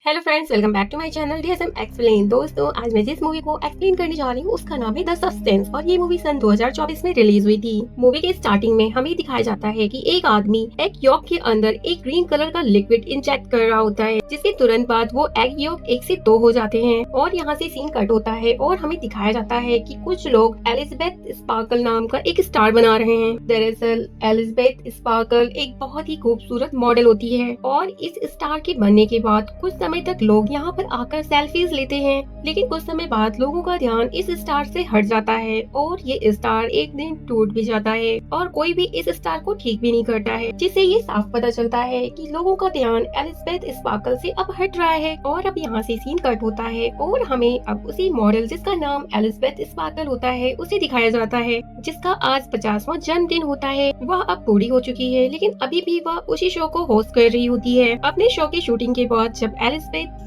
Hello friends, welcome back to my channel DSM explain. दोस्तों, आज मैं जिस मूवी को एक्सप्लेन करने जा रही हूँ उसका नाम है द सब्सटेंस और ये मूवी सन 2024 में रिलीज हुई थी। मूवी के स्टार्टिंग में हमें दिखाया जाता है कि एक आदमी एग यॉक के अंदर एक ग्रीन कलर का लिक्विड इंजेक्ट कर रहा होता है, जिसके तुरंत बाद वो एग यॉक 1 से 2 हो जाते हैं और यहाँ से सीन कट होता है और हमें दिखाया जाता है कि कुछ लोग एलिजाबेथ स्पार्कल नाम का एक स्टार बना रहे हैं। दरअसल एलिजाबेथ स्पार्कल एक बहुत ही खूबसूरत मॉडल होती है और इस स्टार के बनने के बाद कुछ समय तक लोग यहाँ पर आकर सेल्फीज लेते हैं, लेकिन कुछ समय बाद लोगों का ध्यान इस स्टार से हट जाता है और ये स्टार एक दिन टूट भी जाता है और कोई भी इस स्टार को ठीक भी नहीं करता है, जिससे ये साफ पता चलता है कि लोगों का ध्यान एलिजाबेथ स्पार्कल से अब हट रहा है। और अब यहाँ से सीन कट होता है और हमें अब उसी मॉडल जिसका नाम एलिजाबेथ स्पार्कल होता है उसे दिखाया जाता है, जिसका आज 50वां जन्मदिन होता है। वह अब बूढ़ी हो चुकी है, लेकिन अभी भी वह उसी शो को होस्ट कर रही होती है। अपने शो की शूटिंग के बाद जब एलिजाबेथ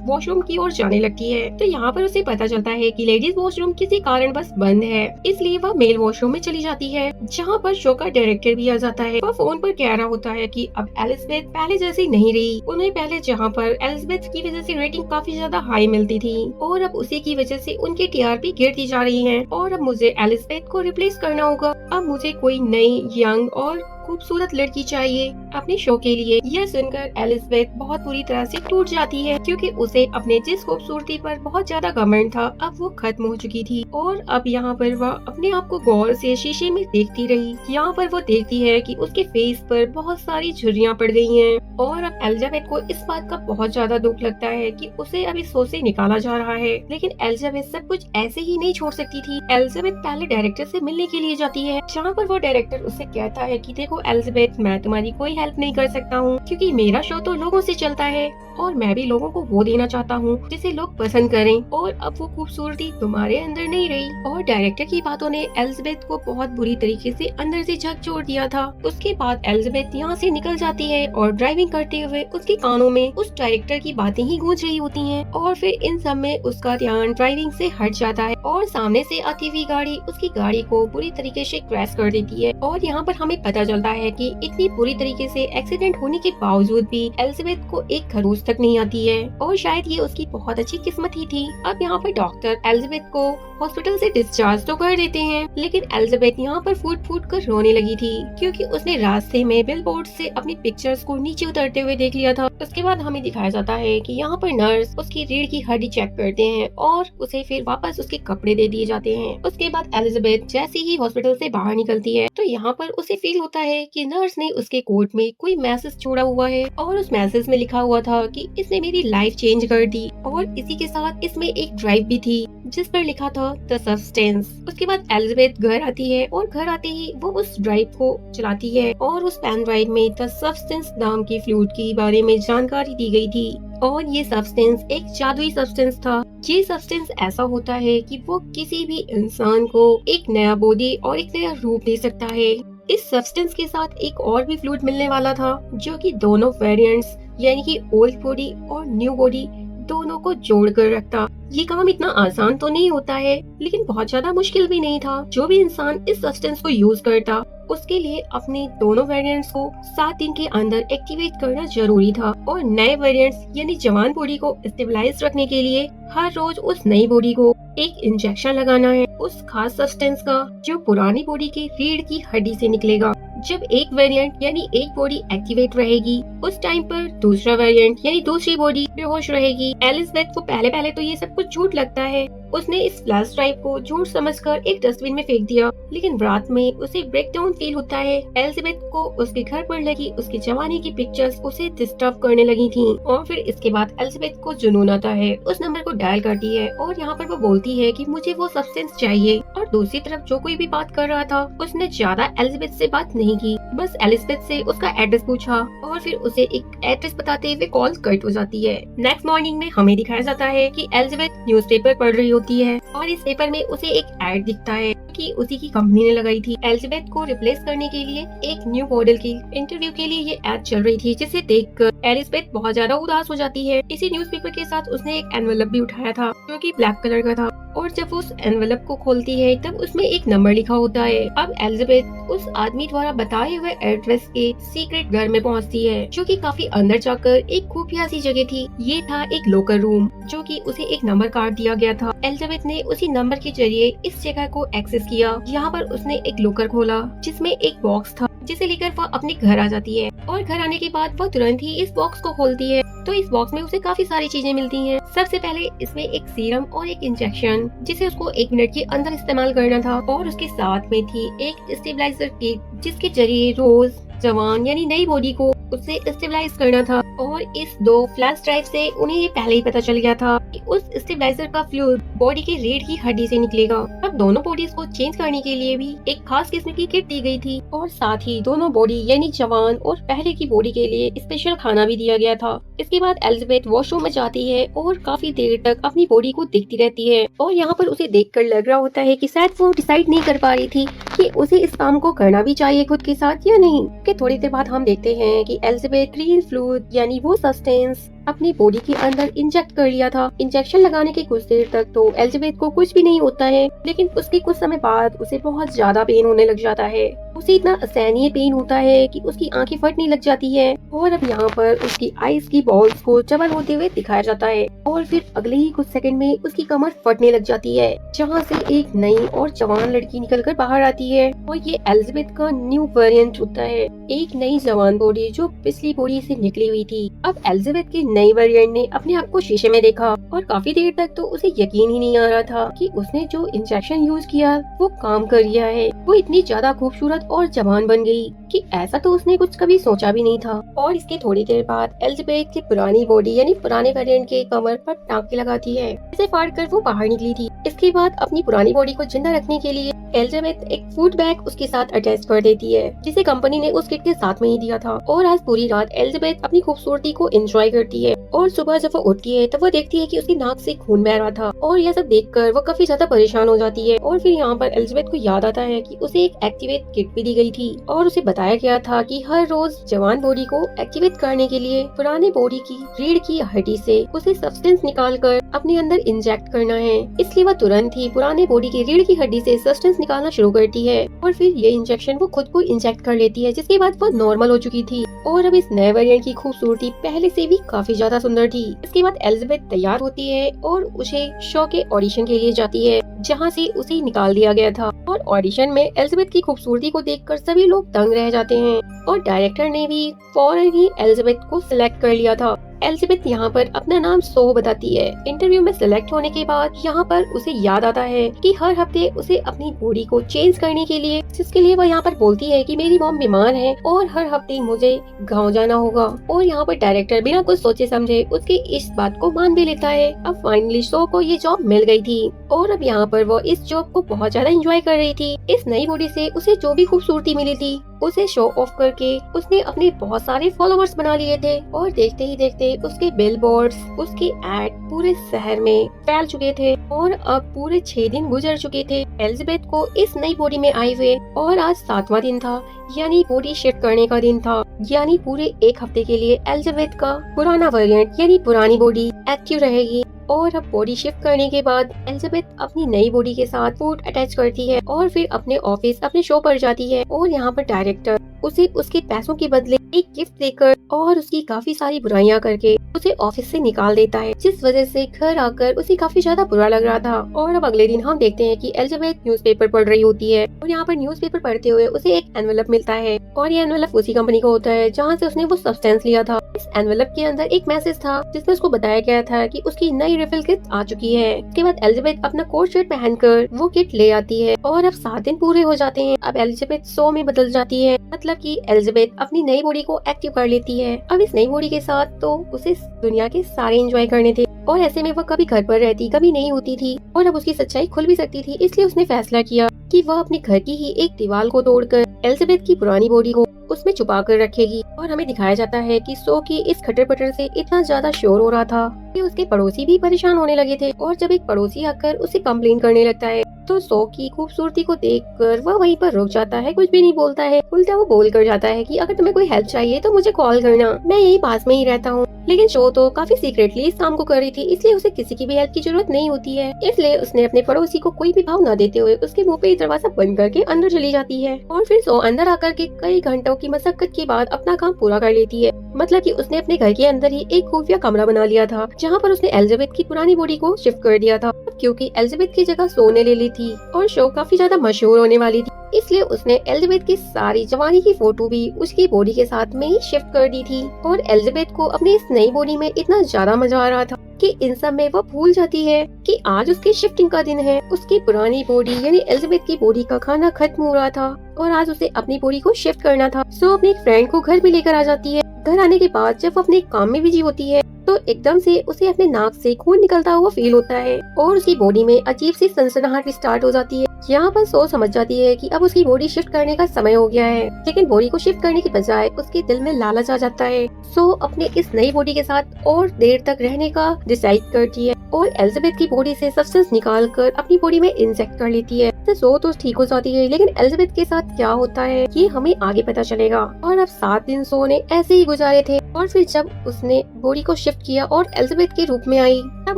वॉशरूम की ओर जाने लगती है तो यहाँ पर उसे पता चलता है कि लेडीज वॉशरूम किसी कारण बस बंद है, इसलिए वह मेल वॉशरूम में चली जाती है, जहाँ पर शो का डायरेक्टर भी आ जाता है। वह फोन पर कह रहा होता है कि अब एलिजाबेथ पहले जैसी नहीं रही। उन्हें पहले जहाँ पर एलिजाबेथ की वजह से रेटिंग काफी ज्यादा हाई मिलती थी और अब उसी की वजह से उनकी टीआरपी गिरती जा रही है और अब मुझे एलिजाबेथ को रिप्लेस करना होगा। अब मुझे कोई नई यंग और खूबसूरत लड़की चाहिए अपने शो के लिए। यह सुनकर एलिजाबेथ बहुत बुरी तरह से टूट जाती है, क्योंकि उसे अपने जिस खूबसूरती पर बहुत ज्यादा घमंड था अब वो खत्म हो चुकी थी और अब यहाँ पर वह अपने आप को गौर से शीशे में देखती रही। यहाँ पर वो देखती है कि उसके फेस पर बहुत सारी झुर्रियाँ पड़ गई हैं और अब एलिजाबेथ को इस बात का बहुत ज्यादा दुख लगता है कि उसे अभी शो से निकाला जा रहा है। लेकिन एलिजाबेथ सब कुछ ऐसे ही नहीं छोड़ सकती थी। एलिजाबेथ पहले डायरेक्टर से मिलने के लिए जाती है, जहाँ पर वो डायरेक्टर उससे कहता है कि देखो एलिजाबेथ, मैं तुम्हारी कोई हेल्प नहीं कर सकता हूँ, क्योंकि मेरा शो तो लोगों से चलता है और मैं भी लोगों को वो देना चाहता हूँ जिसे लोग पसंद करें, और अब वो खूबसूरती तुम्हारे अंदर नहीं रही। और डायरेक्टर की बातों ने एलिजाबेथ को बहुत बुरी तरीके से अंदर से झकझोर दिया था। उसके बाद एलिजाबेथ यहाँ से निकल जाती है और ड्राइविंग करते हुए उसके कानों में उस डायरेक्टर की बातें ही गूंज रही होती हैं और फिर इन सब में उसका ध्यान ड्राइविंग से हट जाता है और सामने से आती हुई गाड़ी उसकी गाड़ी को बुरी तरीके से क्रैश कर देती है। और यहाँ पर हमें पता चलता है कि इतनी बुरी तरीके से एक्सीडेंट होने के बावजूद भी एलिजाबेथ को एक खरोच तक नहीं आती है और शायद ये उसकी बहुत अच्छी किस्मत ही थी। अब यहाँ पर डॉक्टर एलिजाबेथ को हॉस्पिटल से डिस्चार्ज तो कर देते हैं, लेकिन एलिजाबेथ यहाँ पर फूट फूट कर रोने लगी थी, क्योंकि उसने रास्ते में बिलबोर्ड से अपनी पिक्चर्स को नीचे उतरते हुए देख लिया था। उसके बाद हमें दिखाया जाता है कि यहाँ पर नर्स उसकी रीढ़ की हड्डी चेक करते हैं और उसे फिर वापस उसके कपड़े दे दिए जाते हैं। उसके बाद एलिजाबेथ जैसे ही हॉस्पिटल से बाहर निकलती है तो यहाँ पर उसे फील होता है कि नर्स ने उसके कोट में कोई मैसेज छोड़ा हुआ है और उस मैसेज में लिखा हुआ था कि इसने मेरी लाइफ चेंज कर दी, और इसी के साथ इसमें एक ड्राइव भी थी जिस पर लिखा था द सब्सटेंस। उसके बाद एलिजाबेथ घर आती है और घर आते ही वो उस ड्राइव को चलाती है और उस पेन ड्राइव में द सब्सटेंस नाम की फ्लूइड के बारे में जानकारी दी गई थी और ये सब्सटेंस एक जादुई सब्सटेंस था। ये सब्सटेंस ऐसा होता है कि वो किसी भी इंसान को एक नया बॉडी और एक नया रूप दे सकता है। इस सब्सटेंस के साथ एक और भी फ्लूइड मिलने वाला था, जो कि दोनों वेरिएंट्स यानी कि ओल्ड बॉडी और न्यू बॉडी दोनों को जोड़ कर रखता। ये काम इतना आसान तो नहीं होता है, लेकिन बहुत ज्यादा मुश्किल भी नहीं था। जो भी इंसान इस सब्सटेंस को यूज करता उसके लिए अपने दोनों वेरिएंट्स को 7 दिन के अंदर एक्टिवेट करना जरूरी था और नए वेरिएंट्स यानी जवान बॉडी को स्टेबलाइज रखने के लिए हर रोज उस नई बॉडी को एक इंजेक्शन लगाना है उस खास सब्सटेंस का, जो पुरानी बॉडी के रीढ़ की हड्डी से निकलेगा। जब एक वेरिएंट यानी एक बॉडी एक्टिवेट रहेगी उस टाइम पर दूसरा वेरिएंट यानी दूसरी बॉडी बेहोश रहेगी। एलिजाबेथ को पहले तो ये सब कुछ झूठ लगता है। उसने इस फ्लैश ड्राइव को झूठ समझकर एक डस्टबिन में फेंक दिया, लेकिन रात में उसे ब्रेकडाउन फील होता है। एलिजाबेथ को उसके घर पर लगी उसकी जवानी की पिक्चर्स उसे डिस्टर्ब करने लगी थी और फिर इसके बाद एलिजाबेथ को जुनून आता है। उस नंबर को डायल करती है और यहाँ पर वो बोलती है कि मुझे वो सब्सटेंस चाहिए। और दूसरी तरफ जो कोई भी बात कर रहा था उसने ज्यादा एलिजाबेथ से बात नहीं की, बस एलिजाबेथ से उसका एड्रेस पूछा और फिर उसे एक एड्रेस बताते हुए कॉल कट हो जाती है। नेक्स्ट मॉर्निंग में हमें दिखाया जाता है कि एलिजाबेथ न्यूज़पेपर पढ़ रही होती है और इस पेपर में उसे एक एड दिखता है कि उसी की कंपनी ने लगाई थी। एलिजाबेथ को रिप्लेस करने के लिए एक न्यू मॉडल की इंटरव्यू के लिए ये एड चल रही थी, जिसे देखकर एलिजाबेथ बहुत ज्यादा उदास हो जाती है। इसी न्यूज़पेपर के साथ उसने एक एनवेलप भी उठाया था जो कि ब्लैक कलर का था और जब वो उस एनवेलप को खोलती है तब उसमें एक नंबर लिखा होता है। अब एलिजाबेथ उस आदमी द्वारा बताए हुए एड्रेस के सीक्रेट घर में पहुंचती है, जो कि काफी अंदर जाकर एक खुफिया सी जगह थी। ये था एक लॉकर रूम, जो कि उसे एक नंबर कार्ड दिया गया था। एलिजाबेथ ने उसी नंबर के जरिए इस जगह को एक्सेस किया। यहाँ पर उसने एक लॉकर खोला जिसमें एक बॉक्स था, जिसे लेकर वह अपने घर आ जाती है। और घर आने के बाद वह तुरंत ही इस बॉक्स को खोलती है तो इस बॉक्स में उसे काफी सारी चीजें मिलती हैं। सबसे पहले इसमें एक सीरम और एक इंजेक्शन, जिसे उसको 1 मिनट के अंदर इस्तेमाल करना था। और उसके साथ में थी एक स्टेबलाइजर किट, जिसके जरिए रोज जवान यानी नई बॉडी को उससे स्टेबलाइज करना था। और इस 2 फ्लैश ड्राइव से उन्हें ये पहले ही पता चल गया था कि उस स्टेबलाइजर का फ्लूइड बॉडी के रीढ़ की हड्डी से निकलेगा। अब दोनों बॉडीज को चेंज करने के लिए भी एक खास किस्म की किट दी गई थी, और साथ ही दोनों बॉडी यानी जवान और पहले की बॉडी के लिए स्पेशल खाना भी दिया गया था। इसके बाद एलिजाबेथ वॉशरूम में जाती है और काफी देर तक अपनी बॉडी को देखती रहती है। और यहाँ पर उसे देखकर लग रहा होता है कि शायद वो डिसाइड नहीं कर पा रही थी कि उसे इस काम को करना भी चाहिए खुद के साथ या नहीं। कि थोड़ी देर बाद हम देखते हैं कि एलिजाबेथ ग्रीन फ्लूइड यानी वो सब्सटेंस अपनी बॉडी के अंदर इंजेक्ट कर लिया था। इंजेक्शन लगाने के कुछ देर तक तो एलिजाबेथ को कुछ भी नहीं होता है, लेकिन उसके कुछ समय बाद उसे बहुत ज्यादा पेन होने लग जाता है। उसे इतना असहनीय पेन होता है कि उसकी आंखें फटने लग जाती है। और अब यहाँ पर उसकी आईज की बॉल्स को जबल होते हुए दिखाया जाता है। और फिर अगले ही कुछ सेकंड में उसकी कमर फटने लग जाती है, जहाँ से एक नई और जवान लड़की निकलकर बाहर आती है। और ये एलिजाबेथ का न्यू वेरिएंट होता है, एक नई जवान बॉडी जो पिछली बॉडी से निकली हुई थी। अब एलिजाबेथ की नई वेरिएंट ने अपने आप को शीशे में देखा और काफी देर तक तो उसे यकीन ही नहीं आ रहा था कि उसने जो इंजेक्शन यूज किया वो काम कर गया है। वो इतनी ज्यादा खूबसूरत और जवान बन गई कि ऐसा तो उसने कुछ कभी सोचा भी नहीं था। और इसके थोड़ी देर बाद एलिजाबेथ की पुरानी बॉडी यानी पुराने वेरिएंट के कमर पर टाँके लगाती है। इसे फाड़ कर वो बाहर निकली थी। इसके बाद अपनी पुरानी बॉडी को जिंदा रखने के लिए एलिजाबेथ एक फूड बैग उसके साथ अटैच कर देती है, जिसे कंपनी ने उस किट के साथ में ही दिया था। और आज पूरी रात एलिजाबेथ अपनी खूबसूरती को एंजॉय करती है। और सुबह जब वो उठती है तो वो देखती है कि उसकी नाक से खून बह रहा था। और यह सब देखकर वो काफी ज्यादा परेशान हो जाती है। और फिर यहाँ पर एलिजाबेथ को याद आता है कि उसे एक एक्टिवेट किट भी दी गई थी, और उसे बताया गया था कि हर रोज जवान बॉडी को एक्टिवेट करने के लिए पुरानी बॉडी की रीढ़ की हड्डी से उसे सब्सटेंस निकाल कर अपने अंदर इंजेक्ट करना है। इसलिए वह तुरंत ही पुराने बॉडी की रीढ़ की हड्डी से सब्सटेंस निकालना शुरू करती है। और फिर ये इंजेक्शन वो खुद को इंजेक्ट कर लेती है, जिसके बाद वो नॉर्मल हो चुकी थी। और अब इस नए वेरिएंट की खूबसूरती पहले से भी काफी ज्यादा सुंदर थी। इसके बाद एलिजाबेथ तैयार होती है और उसे शो के ऑडिशन के लिए जाती है, जहाँ से उसे निकाल दिया गया था। और ऑडिशन में एलिजाबेथ की खूबसूरती को देखकर सभी लोग दंग रह जाते हैं, और डायरेक्टर ने भी फौरन ही एलिजाबेथ को सिलेक्ट कर लिया था। एलिजाबेथ यहाँ पर अपना नाम सो बताती है। इंटरव्यू में सिलेक्ट होने के बाद यहाँ पर उसे याद आता है कि हर हफ्ते उसे अपनी बॉडी को चेंज करने के लिए, जिसके लिए वह यहाँ पर बोलती है कि मेरी मॉम बीमार है और हर हफ्ते मुझे गाँव जाना होगा। और यहाँ पर डायरेक्टर बिना कुछ सोचे समझे उसकी इस बात को मान भी लेता है। अब फाइनली सो को ये जॉब मिल गई थी, और अब यहाँ पर वो इस जॉब को बहुत ज्यादा एंजॉय कर रही थी। इस नई बॉडी से उसे जो भी खूबसूरती मिली थी उसे शो ऑफ करके उसने अपने बहुत सारे फॉलोअर्स बना लिए थे। और देखते ही देखते उसके बिलबोर्ड्स, उसके एड पूरे शहर में फैल चुके थे। और अब पूरे 6 दिन गुजर चुके थे एलिजाबेथ को इस नई बॉडी में आए हुए, और आज 7वां दिन था, यानी बॉडी शिफ्ट करने का दिन था। यानी पूरे 1 हफ्ते के लिए एलिजाबेथ का पुराना वेरिएंट यानी पुरानी बॉडी एक्टिव रहेगी। और अब बॉडी शिफ्ट करने के बाद एलिजाबेथ अपनी नई बॉडी के साथ फूड अटैच करती है और फिर अपने ऑफिस अपने शो पर जाती है। और यहाँ पर डायरेक्टर उसे उसके पैसों के बदले एक गिफ्ट देकर और उसकी काफी सारी बुराइयां करके उसे ऑफिस से निकाल देता है, जिस वजह से घर आकर उसे काफी ज्यादा बुरा लग रहा था। और अब अगले दिन हम देखते हैं कि एलिजाबेथ न्यूज़पेपर पढ़ रही होती है, और यहाँ पर न्यूज़पेपर पढ़ते हुए उसे एक एनवेलप मिलता है, और ये एनवेलप उसी कंपनी का होता है जहाँ से उसने वो सब्सटेंस लिया था। इस एनवेलप के अंदर एक मैसेज था जिसमें उसको बताया गया था कि उसकी नई रिफिल किट आ चुकी है। इसके बाद एलिजाबेथ अपना कोट शर्ट पहनकर वो किट ले आती है, और अब 7 दिन पूरे हो जाते हैं। अब एलिजाबेथ सो में बदल जाती है, मतलब कि एलिजाबेथ अपनी नई बॉडी को एक्टिव कर लेती है। अब इस नई बॉडी के साथ तो उसे दुनिया के सारे एंजॉय करने थे, और ऐसे में वह कभी घर पर रहती कभी नहीं होती थी, और अब उसकी सच्चाई खुल भी सकती थी। इसलिए उसने फैसला किया कि वह अपने घर की ही एक दीवार को तोड़कर एलिजाबेथ की पुरानी बॉडी को उसमें छुपा कर रखेगी। और हमें दिखाया जाता है कि सो की इस खटर पटर से इतना ज्यादा शोर हो रहा था कि उसके पड़ोसी भी परेशान होने लगे थे। और जब एक पड़ोसी आकर उसे कंप्लेन करने लगता है तो सो की खूबसूरती को देखकर वह वहीं पर रुक जाता है, कुछ भी नहीं बोलता है। उल्टा वो बोल कर जाता है कि अगर तुम्हें कोई हेल्प चाहिए तो मुझे कॉल करना, मैं यही पास में ही रहता हूँ। लेकिन शो तो काफी सीक्रेटली इस काम को कर रही थी, इसलिए उसे किसी की भी हेल्प की जरूरत नहीं होती है। इसलिए उसने अपने पड़ोसी को कोई भी भाव न देते हुए उसके मुंह पे दरवाजा बंद करके अंदर चली जाती है। और फिर सो अंदर आकर के कई घंटों की मशक्कत के बाद अपना काम पूरा कर लेती है। मतलब कि उसने अपने घर के अंदर ही एक खुफिया कमरा बना लिया था, जहाँ पर उसने एलिजाबेथ की पुरानी बॉडी को शिफ्ट कर दिया था, क्योंकि एलिजाबेथ की जगह सो ने ले ली थी और शो काफी ज्यादा मशहूर होने वाली थी। इसलिए उसने एलिजाबेथ की सारी जवानी की फोटो भी उसकी बॉडी के साथ में ही शिफ्ट कर दी थी। और एलिजाबेथ को अपनी इस नई बॉडी में इतना ज्यादा मजा आ रहा था कि इन सब में वो भूल जाती है कि आज उसकी शिफ्टिंग का दिन है। उसकी पुरानी बॉडी यानी एलिजाबेथ की बॉडी का खाना खत्म हो रहा था और आज उसे अपनी बॉडी को शिफ्ट करना था। सो अपने एक फ्रेंड को घर भी लेकर आ जाती है। घर आने के बाद जब वो अपने काम में बिजी होती है तो एकदम से उसे अपने नाक से खून निकलता हुआ फील होता है और उसकी बॉडी में अजीब सी सनसनाहट स्टार्ट हो जाती है। यहाँ पर सो समझ जाती है कि अब उसकी बॉडी शिफ्ट करने का समय हो गया है, लेकिन बॉडी को शिफ्ट करने के बजाय उसके दिल में लालच आ जाता है। सो अपने इस नई बॉडी के साथ और देर तक रहने का डिसाइड करती है और एलिजाबेथ की बॉडी से सब्सटेंस निकाल कर अपनी बॉडी में इंजेक्ट कर लेती है। तो सो तो ठीक हो जाती है, लेकिन एलिजाबेथ के साथ क्या होता है ये हमें आगे पता चलेगा। और अब 7 दिन सो ने ऐसे ही गुजारे थे और फिर जब उसने बॉडी को शिफ्ट किया और एलिजाबेथ के रूप में आई, तब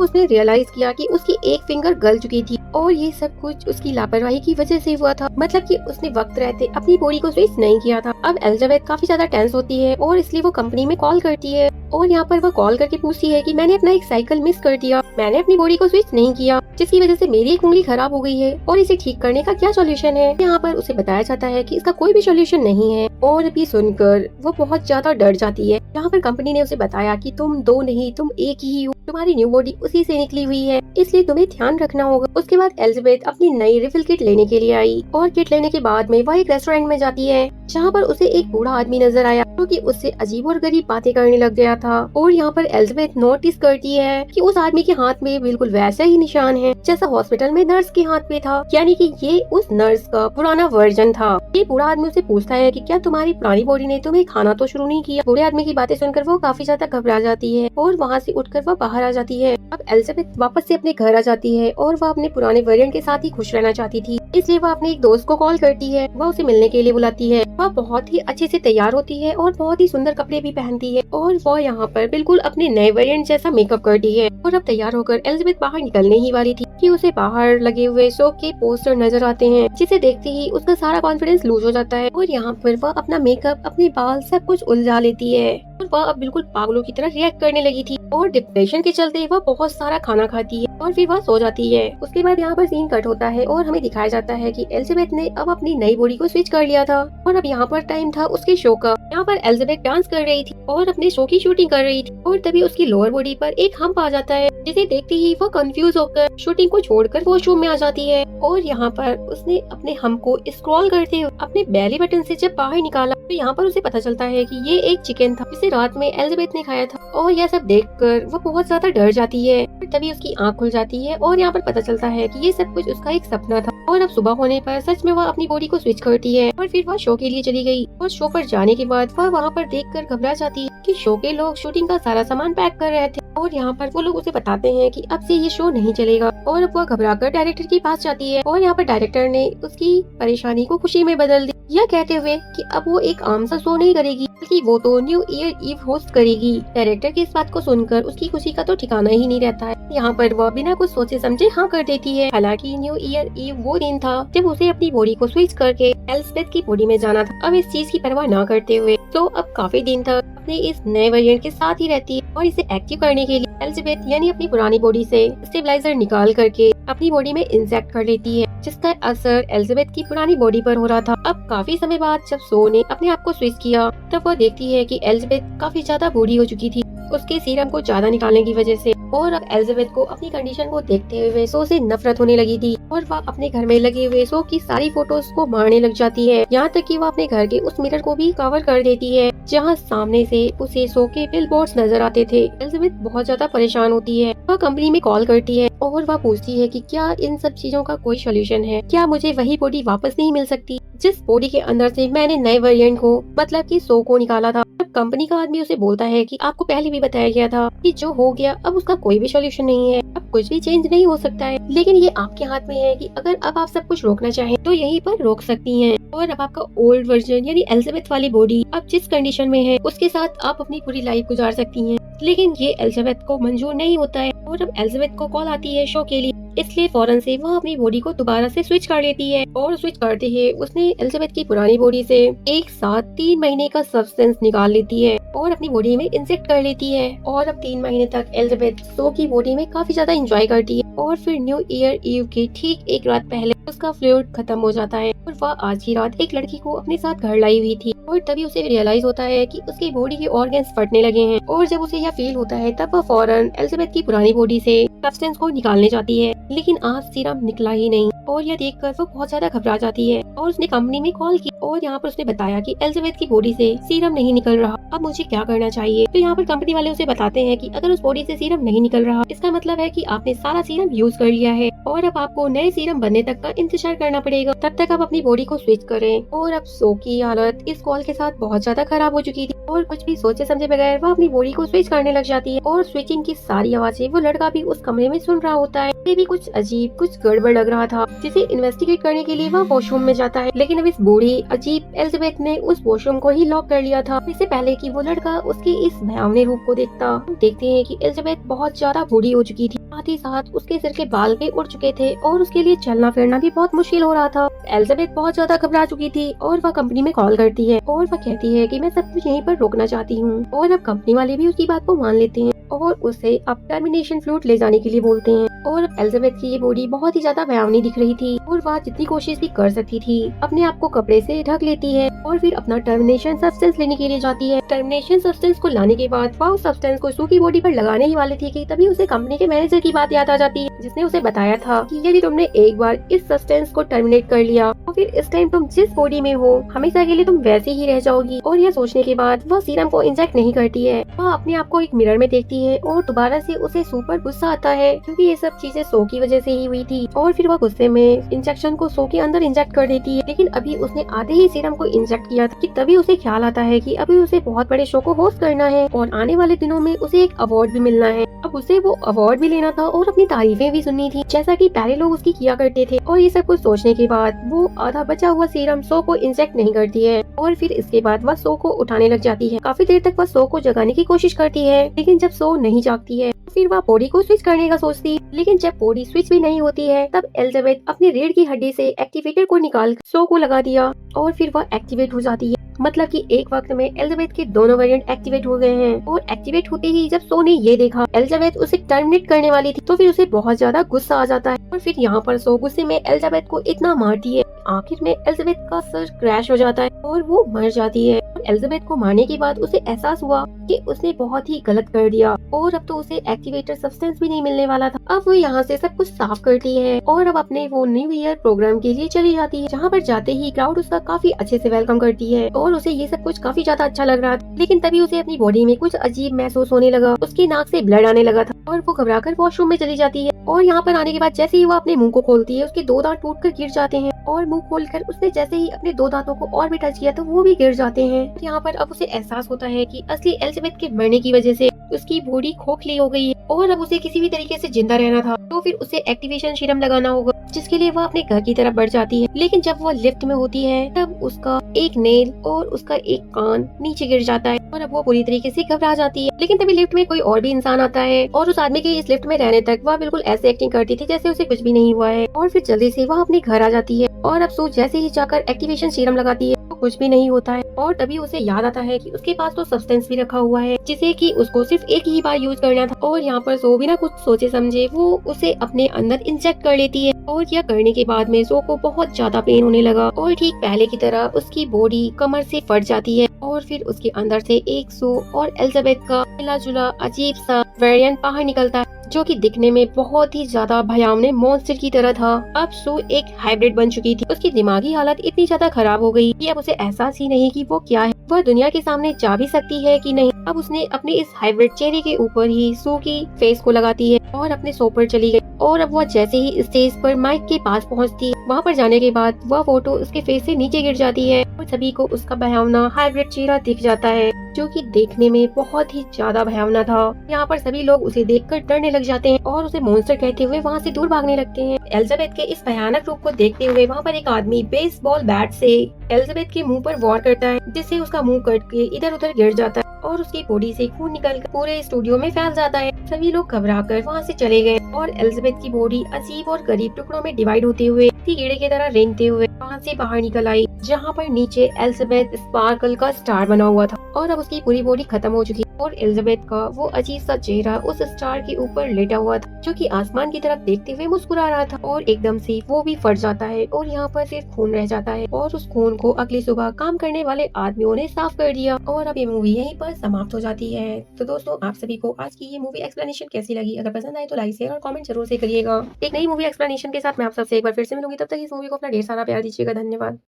उसने रियलाइज किया कि उसकी एक फिंगर गल चुकी थी और ये सब कुछ उसकी लापरवाही की वजह से हुआ था। मतलब कि उसने वक्त रहते अपनी बॉडी को स्विच नहीं किया था। अब एलिजाबेथ काफी ज्यादा टेंस होती है और इसलिए वो कंपनी में कॉल करती है और यहाँ पर वो कॉल करके पूछती है कि मैंने अपना एक साइकिल मिस कर दिया, मैंने अपनी बॉडी को स्विच नहीं किया, जिसकी वजह से मेरी एक उंगली खराब हो गई है और इसे ठीक करने का क्या सॉल्यूशन है। यहाँ पर उसे बताया जाता है कि इसका कोई भी सॉल्यूशन नहीं है और अभी सुनकर वो बहुत ज्यादा डर जाती है। यहाँ पर कंपनी ने उसे बताया कि तुम 2 नहीं, तुम एक ही हो, तुम्हारी न्यू बॉडी उसी से निकली हुई है, इसलिए तुम्हें ध्यान रखना होगा। उसके बाद एलिजाबेथ अपनी नई रिफिल किट लेने के लिए आई और किट लेने के बाद में वह एक रेस्टोरेंट में जाती है, जहाँ पर उसे एक बूढ़ा आदमी नजर आया जो कि उससे अजीब और गरीब बातें करने लग गया था। और यहाँ पर एलिजाबेथ नोटिस करती है कि उस आदमी के हाथ में बिल्कुल वैसा ही निशान है जैसा हॉस्पिटल में नर्स के हाथ में था, यानी कि ये उस नर्स का पुराना वर्जन था। ये बूढ़ा आदमी उसे पूछता है कि क्या तुम्हारी पुरानी बॉडी ने तुम्हें खाना तो शुरू नहीं किया। बूढ़े आदमी की बातें सुनकर वो काफी ज्यादा घबरा जाती है और वहाँ से उठकर वो बाहर आ जाती है। अब एलिजाबेथ वापस से अपने घर आ जाती है और वह अपने पुराने वेरिएंट के साथ ही खुश रहना चाहती थी, इसलिए वह अपने एक दोस्त को कॉल करती है। वह उसे मिलने के लिए बुलाती है। वह बहुत ही अच्छे से तैयार होती है और बहुत ही सुंदर कपड़े भी पहनती है और वह यहाँ पर बिल्कुल अपने नए वेरिएंट जैसा मेकअप करती है। और अब तैयार होकर एलिजाबेथ बाहर निकलने ही वाली थी कि उसे बाहर लगे हुए शो के पोस्टर नजर आते हैं, जिसे देखते ही उसका सारा कॉन्फिडेंस लूज हो जाता है और यहाँ पर वह अपना मेकअप, अपने बाल सब कुछ उलझा लेती है और वह अब बिल्कुल पागलों की तरह रिएक्ट करने लगी थी और डिप्रेशन के चलते वह बहुत सारा खाना खाती है और फिर वह सो जाती है। उसके बाद यहाँ पर सीन कट होता है और हमें दिखाया जाता है कि एलिजाबेथ ने अब अपनी नई बॉडी को स्विच कर लिया था और अब यहाँ पर टाइम था उसके शो का। यहाँ पर एलिजाबेथ डांस कर रही थी और अपने शो की शूटिंग कर रही थी और तभी उसकी लोअर बॉडी पर एक हम्प आ जाता है, जिसे देखते ही वो कंफ्यूज होकर शूटिंग को छोड़कर वॉशरूम में आ जाती है। और यहाँ पर उसने अपने हम्प को स्क्रॉल करते हुए अपने बेली बटन से जब बाहर निकाला तो यहाँ पर उसे पता चलता है कि ये एक चिकन था जिसे रात में एलिजाबेथ ने खाया था। और यह सब देखकर वो बहुत ज्यादा डर जाती है। तभी उसकी आँख खुल जाती है और यहाँ पर पता चलता है कि ये सब कुछ उसका एक सपना था। और अब सुबह होने पर सच में वह अपनी बॉडी को स्विच करती है और फिर वह शो के लिए चली गई। और शो पर जाने के बाद वह वहाँ पर देखकर घबरा जाती है कि शो के लोग शूटिंग का सारा सामान पैक कर रहे थे और यहाँ पर वो लोग उसे बताते हैं कि अब से ये शो नहीं चलेगा। और अब वह घबराकर डायरेक्टर के पास जाती है और यहाँ पर डायरेक्टर ने उसकी परेशानी को खुशी में बदल दी, यह कहते हुए कि अब वो एक आम सा शो नहीं करेगी बल्कि वो तो न्यू ईयर ईव होस्ट करेगी। डायरेक्टर की इस बात को सुनकर उसकी खुशी का तो ठिकाना ही नहीं रहता है। यहाँ पर वह बिना कुछ सोचे समझे हाँ कर देती है। हालांकि न्यू ईयर ईव वो दिन था जब उसे अपनी बॉडी को स्विच करके एलिजाबेथ की बॉडी में जाना था। अब इस चीज की परवाह न करते हुए तो अब काफी दिन तक अपने इस नए वेरिएंट के साथ ही रहती है और इसे एक्टिव करने के लिए एलिजाबेथ यानी अपनी पुरानी बॉडी से स्टेबलाइजर निकाल करके अपनी बॉडी में इंजेक्ट कर लेती है, जिसका असर एलिजाबेथ की पुरानी बॉडी पर हो रहा था। अब काफी समय बाद जब सो ने अपने आप को स्विच किया तब वह देखती है कि एलिजाबेथ काफी ज्यादा बूढ़ी हो चुकी थी उसके सीरम को ज्यादा निकालने की वजह से। और अब एलिजाबेथ को अपनी कंडीशन को देखते हुए सो से नफरत होने लगी थी और वह अपने घर में लगे हुए सो की सारी फोटोज को मारने लग जाती है। यहाँ तक कि वह अपने घर के उस मिरर को भी कवर कर देती है जहाँ सामने से उसे सो के बिलबोर्ड्स नजर आते थे। एलिजाबेथ बहुत ज्यादा परेशान होती है। वह कंपनी में कॉल करती है और वह पूछती है कि क्या इन सब चीजों का कोई सोल्यूशन है, क्या मुझे वही बॉडी वापस नहीं मिल सकती जिस बॉडी के अंदर से मैंने नए वेरिएंट को मतलब कि सो को निकाला था। कंपनी का आदमी उसे बोलता है कि आपको पहले भी बताया गया था कि जो हो गया अब उसका कोई भी सोल्यूशन नहीं है, अब कुछ भी चेंज नहीं हो सकता है, लेकिन ये आपके हाथ में है कि अगर अब आप सब कुछ रोकना चाहें तो यहीं पर रोक सकती हैं। और अब आपका ओल्ड वर्जन यानी एलिजाबेथ वाली बॉडी अब जिस कंडीशन में है उसके साथ आप अपनी पूरी लाइफ गुजार सकती हैं। लेकिन ये एलिजाबेथ को मंजूर नहीं होता है और अब एलिजाबेथ को कॉल आती है शो के लिए, इसलिए फौरन से वह अपनी बॉडी को दोबारा से स्विच कर लेती है। और स्विच करते ही उसने एलिजाबेथ की पुरानी बॉडी से एक साथ 3 महीने का सब्सटेंस निकाल लेती है और अपनी बॉडी में इंजेक्ट कर लेती है। और अब 3 महीने तक एलिजाबेथ सो की बॉडी में काफी ज्यादा एंजॉय करती है। और फिर न्यू ईयर ईव के ठीक एक रात पहले उसका फ्लूइड खत्म हो जाता है और वह आज की रात एक लड़की को अपने साथ घर लाई हुई थी। और तभी उसे रियलाइज होता है कि उसकी बॉडी के ऑर्गन्स फटने लगे हैं। और जब उसे यह फील होता है तब वह फौरन एलिजाबेथ की पुरानी बॉडी से सब्सटेंस को निकालने जाती है, लेकिन आज सीरम निकला ही नहीं। और यह देखकर वो बहुत ज्यादा घबरा जाती है और उसने कंपनी में कॉल की और यहाँ पर उसने बताया कि एलिजाबेथ की बॉडी से सीरम नहीं निकल रहा, अब मुझे क्या करना चाहिए। तो यहाँ पर कंपनी वाले उसे बताते हैं कि अगर उस बॉडी से सीरम नहीं निकल रहा इसका मतलब है कि आपने सारा सीरम यूज कर लिया है और अब आपको नए सीरम बनने तक का इंतजार करना पड़ेगा, तब तक आप अपनी बॉडी को स्विच करें। और अब सो की हालत इस कॉल के साथ बहुत ज्यादा खराब हो चुकी थी और कुछ भी सोचे समझे बगैर वो अपनी बॉडी को स्विच करने लग जाती है। और स्विचिंग की सारी आवाजें वो लड़का भी उस कमरे में सुन रहा होता है। ये भी कुछ अजीब कुछ गड़बड़ लग रहा था, जिसे इन्वेस्टिगेट करने के लिए वह वॉशरूम में जाता है। लेकिन अब इस बूढ़ी अजीब एलिजाबेथ ने उस वॉशरूम को ही लॉक कर लिया था, इससे पहले कि वो लड़का उसके इस भयावने रूप को देखता। हम देखते हैं कि एलिजाबेथ बहुत ज्यादा बूढ़ी हो चुकी थी, साथ ही साथ उसके सिर के बाल भी उड़ चुके थे और उसके लिए चलना फिरना भी बहुत मुश्किल हो रहा था। एलिजाबेथ बहुत ज्यादा घबरा चुकी थी और वह कंपनी में कॉल करती है और वह कहती है कि मैं सब कुछ यहीं पर रोकना चाहती हूँ। और अब कंपनी वाले भी उसकी बात को मान लेते हैं और उसे अब टर्मिनेशन फ्लूइड ले जाने के लिए बोलते हैं। और अब एलिजाबेथ की ये बॉडी बहुत ही ज्यादा भयावनी दिख रही थी और वह जितनी कोशिश भी कर सकती थी अपने आप को कपड़े से ढक लेती है और फिर अपना टर्मिनेशन सब्सटेंस लेने के लिए जाती है। टर्मिनेशन सब्सटेंस को लाने के बाद वह उस सब्सटेंस को सू की बॉडी पर लगाने ही वाली थी कि तभी उसे कंपनी के मैनेजर की बात याद आ जाती है, जिसने उसे बताया था कि यदि तुमने एक बार इस सब्सटेंस को टर्मिनेट कर लिया तो फिर इस टाइम तुम जिस बॉडी में हो हमेशा के लिए तुम वैसे ही रह जाओगी। और यह सोचने के बाद वह सीरम को इंजेक्ट नहीं करती है, वह अपने आप को एक मिरर में देखती है और दोबारा से उसे सो पर गुस्सा आता है क्योंकि ये सब चीजें सो की वजह से ही हुई थी। और फिर वह गुस्से में इंजेक्शन को सो के अंदर इंजेक्ट कर देती है, लेकिन अभी उसने आधे ही सीरम को इंजेक्ट किया था कि तभी उसे ख्याल आता है कि अभी उसे बहुत बड़े शो को होस्ट करना है और आने वाले दिनों में उसे एक अवार्ड भी मिलना है। अब उसे वो अवार्ड भी लेना था और अपनी तारीफें भी सुननी थी जैसा कि पहले लोग उसकी किया करते थे। और ये सब कुछ सोचने के बाद वो आधा बचा हुआ सीरम सो को इंजेक्ट नहीं करती है और फिर इसके बाद वह सो को उठाने लग जाती है। काफी देर तक वह सो को जगाने की कोशिश करती है, लेकिन जब सो नहीं जागती है फिर वह बॉडी को स्विच करने का सोचती है। लेकिन जब बॉडी स्विच भी नहीं होती है तब एलिजाबेथ अपनी रीढ़ की हड्डी से एक्टिवेटर को निकाल सो को लगा दिया और फिर वह एक्टिवेट हो जाती है। मतलब कि एक वक्त में एलिजाबेथ के दोनों वेरिएंट एक्टिवेट हो गए हैं। और एक्टिवेट होते ही जब सो ने ये देखा एलिजाबेथ उसे टर्मिनेट करने वाली थी तो फिर उसे बहुत ज्यादा गुस्सा आ जाता है और फिर यहाँ पर सो गुस्से में एलिजाबेथ को इतना मारती है आखिर में एलिजाबेथ का सर क्रैश हो जाता है और वो मर जाती है। एलिजाबेथ को मारने के बाद उसे एहसास हुआ कि उसने बहुत ही गलत कर दिया और अब तो उसे एक्टिवेटर सब्सटेंस भी नहीं मिलने वाला था। अब वो यहाँ से सब कुछ साफ करती है और अब अपने वो न्यू ईयर प्रोग्राम के लिए चली जाती है, जहाँ पर जाते ही क्राउड उसका काफी अच्छे से वेलकम करती है और उसे ये सब कुछ काफी ज्यादा अच्छा लग रहा था। लेकिन तभी उसे अपनी बॉडी में कुछ अजीब महसूस होने लगा, उसकी नाक से ब्लड आने लगा था और वो घबराकर वॉशरूम में चली जाती है। और यहाँ पर आने के बाद जैसे ही वो अपने मुंह को खोलती है उसके 2 दांत टूटकर गिर जाते हैं और मुंह खोलकर उसने जैसे ही अपने 2 दांतों को और भी टच किया तो वो भी गिर जाते हैं। यहाँ पर अब उसे एहसास होता है कि असली एलिजाबेथ के मरने की वजह से उसकी बॉडी खोखली हो गई है और अब उसे किसी भी तरीके से जिंदा रहना था तो फिर उसे एक्टिवेशन सीरम लगाना होगा, जिसके लिए वह अपने घर की तरफ बढ़ जाती है। लेकिन जब वो लिफ्ट में होती है तब उसका एक नेल और उसका एक कान नीचे गिर जाता है और अब वो पूरी तरीके से घबरा जाती है। लेकिन तभी लिफ्ट में कोई और भी इंसान आता है और उस आदमी के इस लिफ्ट में रहने तक वह बिल्कुल ऐसे एक्टिंग करती थी जैसे उसे कुछ भी नहीं हुआ है और फिर जल्दी से वह अपने घर आ जाती है। और अब सो जैसे ही जाकर एक्टिवेशन सीरम लगाती है तो कुछ भी नहीं होता है और तभी उसे याद आता है कि उसके पास तो सब्सटेंस भी रखा हुआ है जिसे कि उसको सिर्फ एक ही बार यूज करना था। और यहाँ पर सो बिना कुछ सोचे समझे वो उसे अपने अंदर इंजेक्ट कर लेती है और यह करने के बाद में सो को बहुत ज्यादा पेन होने लगा और ठीक पहले की तरह उसकी बॉडी कमर से फट जाती है और फिर उसके अंदर से एक सो और एलिजाबेथ का मिला जुला अजीब सा वेरिएंट बाहर निकलता है, जो कि दिखने में बहुत ही ज्यादा भयावने मॉन्स्टर की तरह था। अब सू एक हाइब्रिड बन चुकी थी, उसकी दिमागी हालत इतनी ज्यादा खराब हो गई कि अब उसे एहसास ही नहीं कि वो क्या है, वह दुनिया के सामने जा भी सकती है कि नहीं। अब उसने अपने इस हाइब्रिड चेहरे के ऊपर ही सू की फेस को लगाती है और अपने सो पर चली गई। और अब वह जैसे ही स्टेज पर माइक के पास पहुंचती है, वहां पर जाने के बाद वह फोटो उसके फेस से नीचे गिर जाती है और सभी को उसका भयावना हाइब्रिड चेहरा दिख जाता है, जो कि देखने में बहुत ही ज्यादा भयावना था। यहाँ पर सभी लोग उसे देखकर डरने लग जाते हैं और उसे मॉन्स्टर कहते हुए वहाँ से दूर भागने लगते हैं। एलिजाबेथ के इस भयानक रूप को देखते हुए वहाँ पर एक आदमी बेसबॉल बैट से एलिजाबेथ के मुंह पर वार करता है, जिससे उसका मुंह कट के इधर उधर गिर जाता है और उसकी बॉडी से खून निकलकर पूरे स्टूडियो में फैल जाता है। सभी लोग घबराकर वहाँ से चले गए और एलिजाबेथ की बॉडी अजीब और गरीब टुकड़ों में डिवाइड होते हुए कीड़े की तरह रेंगते हुए वहाँ से बाहर निकल आई, जहाँ पर नीचे एलिजाबेथ स्पार्कल का स्टार बना हुआ था और अब उसकी पूरी बॉडी खत्म हो चुकी और एलिजाबेथ का वो अजीब सा चेहरा उस स्टार के ऊपर लेटा हुआ था, जो कि आसमान की तरफ देखते हुए मुस्कुरा रहा था। और एकदम से वो भी फट जाता है और यहाँ पर सिर्फ खून रह जाता है और उस खून को अगली सुबह काम करने वाले आदमियों ने साफ कर दिया और अब ये मूवी यहीं पर समाप्त हो जाती है। तो दोस्तों, आप सभी को आज की ये मूवी एक्सप्लेनेशन कैसी लगी? अगर पसंद आए तो लाइक शेयर और कमेंट जरूर से करिएगा। एक नई मूवी एक्सप्लेनेशन के साथ मैं आप सबसे एक बार फिर से मिलूंगी, तब तक इस मूवी को अपना ढेर सारा प्यार दीजिएगा। धन्यवाद।